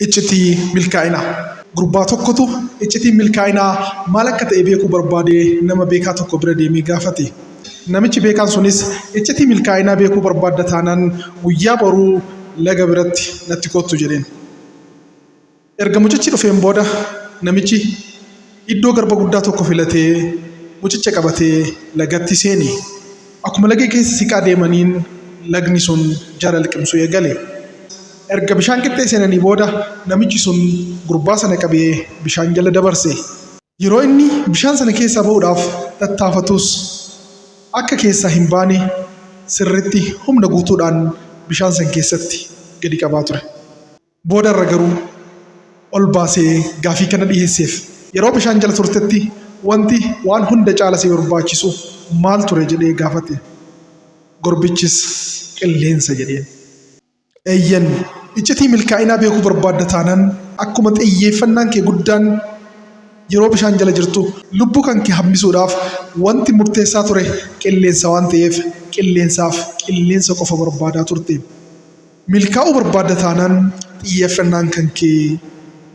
iccitii milkaa'inaa. Gurbaa tokkotu iccitii milkaa'inaa maal akka ta'e beekuu barbaade nama beekaa tokko bira deemee gaafate. Namichi beekaan sunis iccitii milkaa'inaa beekuu barbaadda taanaan guyyaa boruu laga biratti natti kottu jedheen. Erga mucichi dhufeen booda namichi iddoo garba guddaa tokko filatee mucicha qabatee lagatti seene. Akkuma laga keessa siqaa deemaniin lagni sun jara liqimsuu eegale. Erga bishaan qixxee seenanii booda namichi sun gurbaa sana qabee bishaan jala dabarse. Yeroo inni bishaan sana keessaa ba'uudhaaf tattaafatus akka keessaa hin baane sirriitti humna guutuudhaan bishaan sana keessatti gadi qabaa ture. Booda irra garuu ol baasee gaafii kana dhiyeesseef. Yeroo bishaan jala turtetti wanti waan hunda caala si barbaachisu maal ture jedhee gaafate. Gurbichis qilleensa jedheen. Eeyyan iccitii milkaa'inaa beekuu barbaadda taanaan akkuma xiyyeeffannaan kee guddaan yeroo bishaan jala jirtu lubbuu kan kee hambisuudhaaf wanti murteessaa ture qilleensa waan ta'eef qilleensa qofa barbaadaa turte. Milkaa'uu barbaadda taanaan xiyyeeffannaan kan kee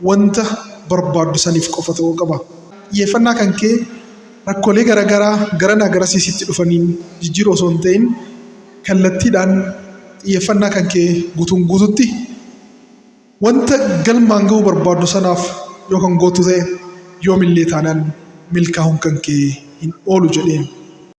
wanta barbaaddu saniif qofa ta'uu qaba. Xiyyeeffannaa kan kee rakkoolee garaagaraa garanaa garasiisitti dhufaniin jijjiiruu osoo hin ta'in kallattiidhaan xiyyeeffannaa kan kee guutuun guututti wanta galmaan ga'uu barbaaddu sanaaf yoo kan gootu ta'e yoomillee taanaan milkaa'uun kan kee hin oolu jedheen.